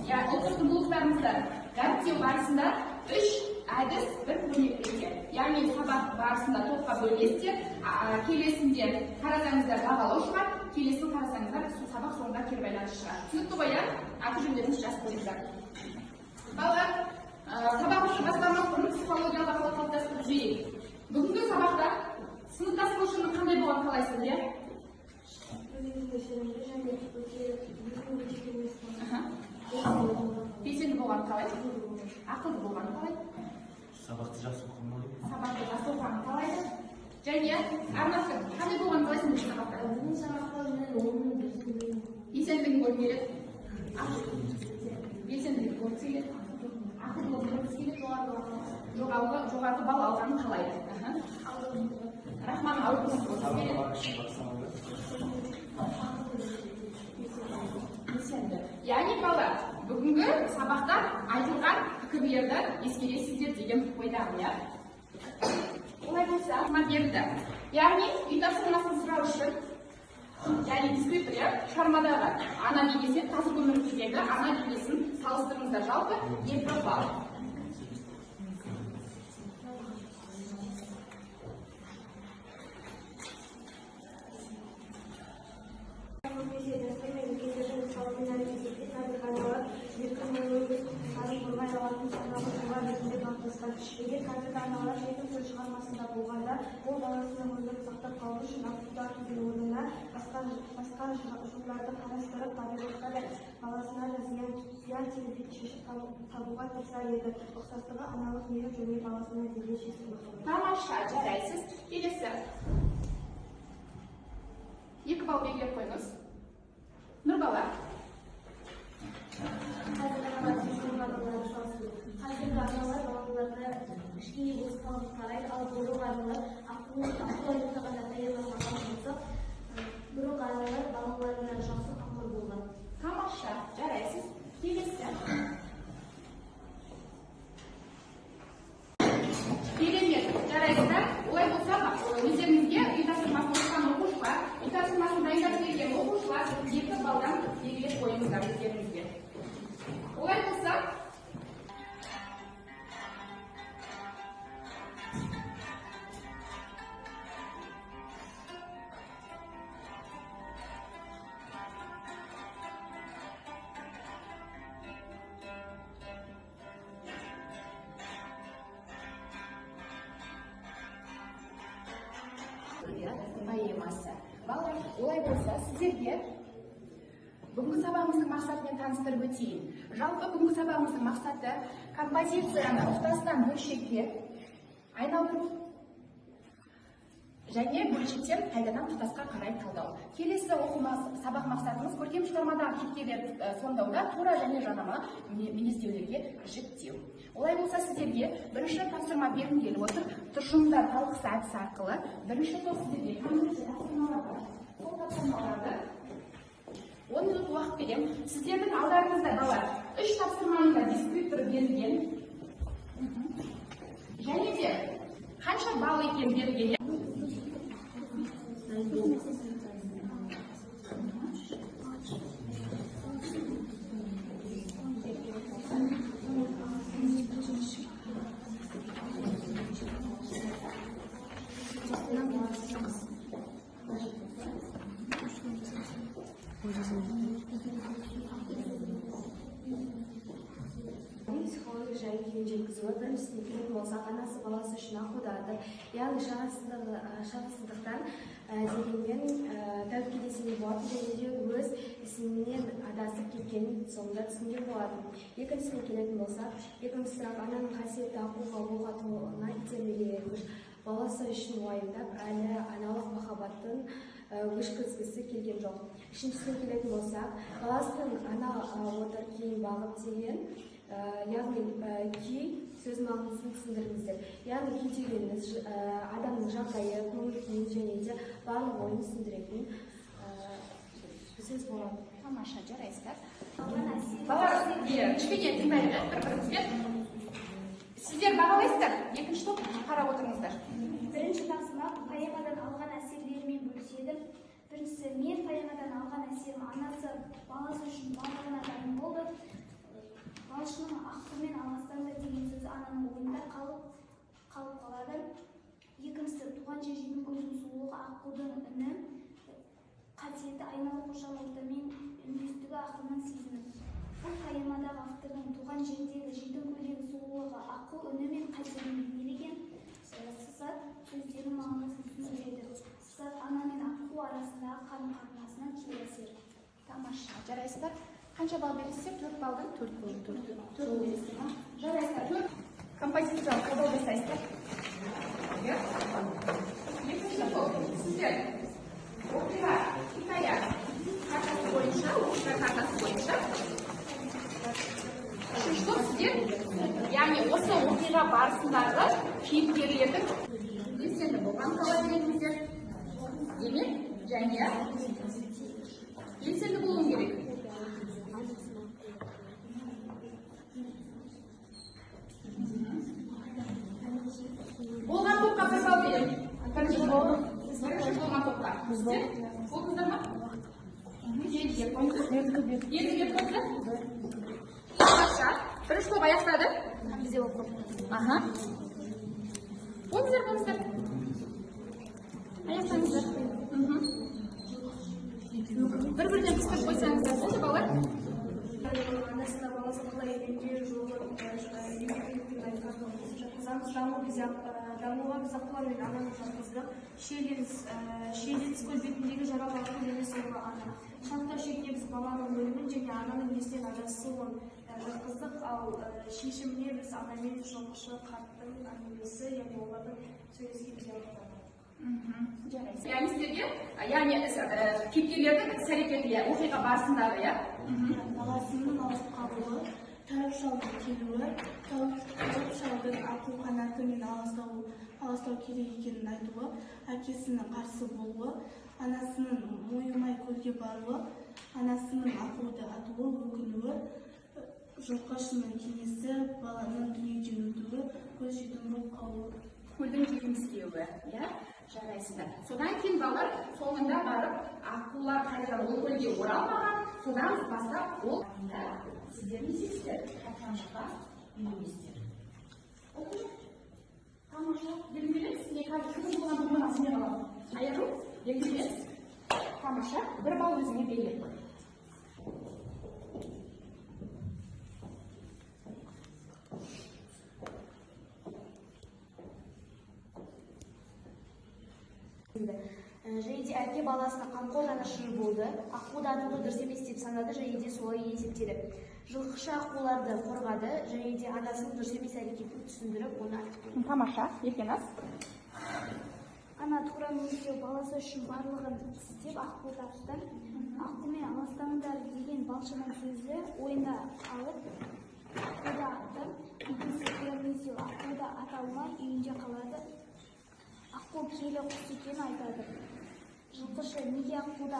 Yani ұлттық құндылықтарымызды дәріптеу барысында 3 әдіс бір көмектеседі. Яғни сабақ барысында топқа бөлесіздер, келесінде қарасаңыздар бағалау шығады, келесін қарасаңыздар сабақ соңында кері байланыс шығады. Түсінікті ғой, иә? Аты жөндеріңізді жазып қойыңыздар. Балалар, сабағымызды бастамас бұрын психологиялық ахуал қалыптастырып жіберейік. Бүгінгі сабақта сыныптас көршінің қандай болғанын қалайсыз, иә? Белсенді болғанын қалай? Ақылды болғанын қалай? Сабақты жақсы оқығанын. Сабақты жақсы оқығанын қалайды. Және арнасы қандай болғанын қалайсың бұл сабақта? Белсенділігін көргім келеді. Белсенділігін көргісі келеді. Ақылдылығын көргісі келеді. Жоғарғы балл алғанын қалайды. Рахман алғысы көргісі келеді. Яғни балалар, бүгінгі сабақта айтылған пікірлерді ескересіздер деген ойдамын, иә? Олай болса, берілді. Яғни үй тапсырмасын сұрау үшін, яғни дискриптор, шығармадағы ана бейнесі, қазіргі өміріміздегі ана бейнесін салыстырыңыздар. Жалпы 2 балл. Егер қазіргі аналар жетім сөз шығармасында болғанда, ол баласының өмірін сақтап қалу үшін автобустар түзу орнына басқа жолдарды қарастырып, табиғатқа да баласына да зиян тигізбей шешіп табуға тырысар еді. Ұқсастығы аналық мейірім және баласына деген шексіз. Тамаша, жарайсыз. Келесі. 2 балл белгілеп қойыңыз. Нұрбала. Қазіргі аналар балаларына кішкене болсын қарайды, ал бұрынғы аналар ақылын тағанда таяқлаған болса, бұрынғы аналар балаларына жақсы қамқор болған. Тамаша, жарайсыз. Келесі. Керемет, жарайсыздар. Олай болса, өздеріңізге үй тапсырмасын оқыған оқушыға, үй тапсырмасын дайындап келген оқушыға 2 балдан белгілеп қойыңыздар өздеріңізге. Олай болса, поэмасы. Балалар, олай болса, сіздерге бүгінгі сабағымыздың мақсатымен таныстырып өтейін. Жалпы бүгінгі сабағымыздың мақсаты композицияны ұқтастан бөлшекке айналдыру және бөлшектен қайтадан тұтасқа қарай талдау. Келесі сабақ мақсатымыз көркем шығармадағы кейіпкерлерді сомдауда тура және жанама мінездеулерге жіктеу. Олай болса, сіздерге бірінші тапсырма бергім келіп отыр. Тұжырымдар талқысы әдісі арқылы бірінші топ сіздерге сол тапсырмаларды 10 минут уақыт беремін. Сіздердің алдарыңызда балалар 3 тапсырманың да дискрипторы берілген. Және де қанша балл екен берілген. Психология жайы күйін жеткізуі, біріншісіне келетін болсақ, анасы баласы үшін ақылдарды, яғни шарасыздықтан дегенмен тәуекелге сене болады және де өз ісінен адасып кеткенін соңында түсінген болады. Екіншісіне келетін болсақ, екінші сұрақ ананың қасиетті ақылға болғатуына итермелегіш, баласы үшін уайымдап, әлі аналық махаббатын өшкізгісі келген жоқ. Үшіншісіне келетін болсақ, баласының ана отыр кейін бағып деген, яғни күй сөз мағынасын түсіндіріңіздер. Яғни күй дегеніміз адамның жағдайы, көңіл-күйін және де барлық ойын түсіндіретін сөз болады. Тамаша, жарайсыздар. Балалар, кішкене тыңдайық бір-біріңізбен. Сіздер бағалайсыздар, екінші топ қарап отырыңыздар. Бірінші тапсырма поэмадан алған әсерлерімен бөліседі. Біріншісі, мен поэмадан алған әсерім анасы баласы үшін барлығына дайын болды. Балышының аққу мен аластанда деген сөзі ананың ойында қалып қалады. Екіншісі, туған жердің көзінің сұлулығы, аққудың үні, қасиеті, айнала қоршаған ортамен үндестігі ақылынан сезініп. Бұл поэмадағы автордың туған жердегі жердің көлдегі сұлулығы, аққу үні мен қасиетін бейнелеген сызат сөздерінің мағынасын түсіндіреді. Сызат ана мен аққу арасындағы қарым-қатынасынан кері әсер. Тамаша. Жарайсыздар? Қанша балл бересіздер? 4 баллдан? 4 бересіздер ма? Жарайсыздар. 4 композициялық қолдау жасайсыздар. Екінші топ. Сіздер оқиға, хикая картасы бойынша, үшінші топ сіздер, яғни осы оқиға барысындағы кейіпкерлердің белсенді болған қала бересіздер. Демек, және белсенді болуы керек. Болған топқа бір балл беремін. Бірінші болған топқа. Сіздер? Болдыңыздар ма? Едіге қойды. Тамаша. Бірінші топ аяқтады. Бізде оқып. Болыңыздар. Аяқтаңыздар. Бір-бірден қыстырып қойсаңыздар болды, балалар? Анасына баласы қалай үйренген жолын дамуға біз аққулармен ананы жатқыздық. Шиеленіс көл бетіндегі жаралардың және соңғы ана. Шарттар шегіне біз баланың өлімін және ананың есінен ажырасуын жатқыздық, ал шешіміне біз ана мен жылқышы қарттың әңгімесі, яғни олардың сөйлескен диалогтары. Яғни сіздерге, яғни кейіпкерлердің іс-әрекеті, оқиға барысындағы, Баласының ауысып қалуы, тауық шалдың келуі, тауық шалдың ақыл қанаты мен аластау керек екенін айтуы, әкесінің қарсы болуы, анасының мойымай көлге баруы, анасының ақылды атуы, өкінуі, жылқышының кеңесі, баланың дүниеден өтуі, көз жетім болып қалуы. Көлдің келімсіреуі, жарайсыздар. Содан кейін балалар соңында барып, аққулар қайтадан ол көлге оралмаған, содан бастап ол сіздер не істейсіздер? Қашаншыға үйленесіздер. Тамаша, белгілеп, сізге қазір кім болған болмаған сізге қалады. Айыру, белгілеп. Тамаша, бір балл өзіңе белгілеп қой. Және де әке баласына қамқор жанашыр болды. Аққуды атуды дұрыс емес деп санады, және де солай есептеді. Жылқышы аққуларды қорғады, және де анасының дұрыс емес әрекетін түсіндіріп, оны айтып берді. Тамаша, Еркеназ. Ана тура мөлшер баласы үшін барлығын істеп аққударды аққумен аластаңдар деген балшының сөзі ойына алып аққуды атты. Екінші тура мөлшер аққуды ата алмай үйінде қалады. Аққу киелі құс екенін айтады. Жылқышы неге аққуды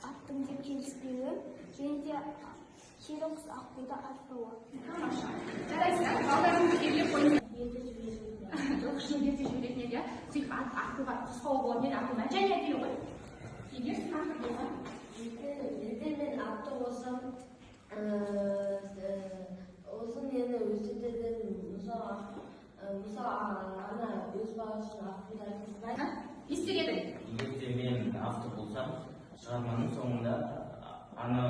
аттың деп келіспеуі, және де киелі құс аққуды атпауы. Тамаша. Жарайсыздар, балаларыңызды белгілеп қойыңыздар. Жылқышының ерте жіберетінен де, тек аққуға құсқауы болады, мен аққуына және әкелу ғой. Егер сен аққу болған? Ертең мен атты болсам, осы мені өсететін мысалы ана өз баласын аққуды айтқызбайды. Не істер едің? Егер мен автор болсам, шығарманың соңында ана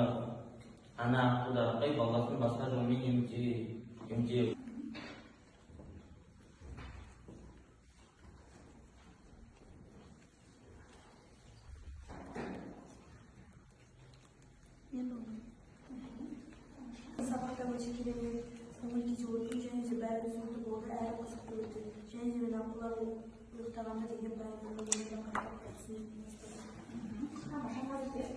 аққуды атпай баласын басқа жолмен емдеу. Сабақта өте керемет көңіл күй өтті, және де бәрі түсінікті болды, әрі қызықты өтті. Және де мен аққулар ұйықтағанда деген баяндамаларына қарап түсінетін бастадым. Тамаша, қазір.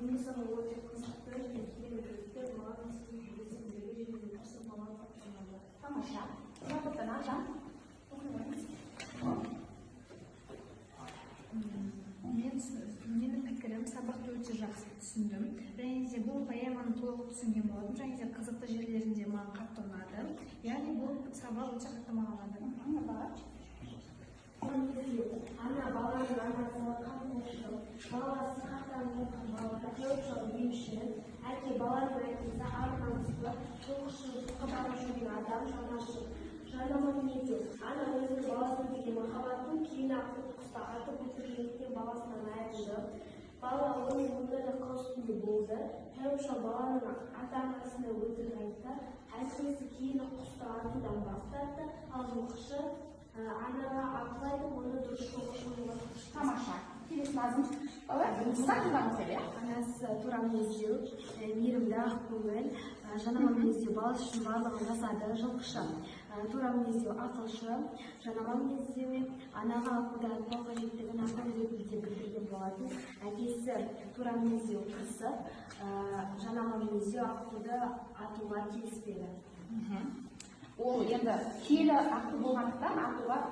Мысалы өте қызықты және керемет өтті, маған сіздің белсенділігі және де жақсы баланы тапсырмады. Тамаша. Мына топтан Аржан. Менің пікірім, сабақты өте жақсы түсіндім. Және де бұл поэманы толық түсінген болдым. Және де қызықты жерлерінде маған қатты ұнады. Яғни бұл сабақ өте қатты маған ұнады. Ана баланың анасына қатты баласы сырқаттанып жатқан балалар көп жыл ем үшін әке баланың әкесі армансызды тоғышсыздыққа барып жүрген адам жанашыр жанама мінезі ана өзінің баласына деген махаббатын кейін ақыл құста атып өлтіргендіктен баласынан айырылды. Бала оның өмірі қыл үстінде болды. Тәуіпша баланың ата-анасына өтірік айтты. Әкесі кейін құсты атудан бас тартты. Ал жылқышы анаға ақыл айтып, оны дұрыс жолға қоюға тырысты. Тамаша. Келесі назым. Бала, сіздің тыңдаңыз иә? Анасы тура мінездеу, мейірімді ақкөңіл, жанама мінездеу баласы үшін барлығын жасады. Жылқышы тура мінездеу ақылшы, жанама мінездеу анаға ақылды айтпау қажеттігін ақыл ретінде білдірген болатын. Әкесі тура мінездеу қырсық, жанама мінездеу ақылды атуға келіспеді. Ол енді келі ақыл болғандықтан атуға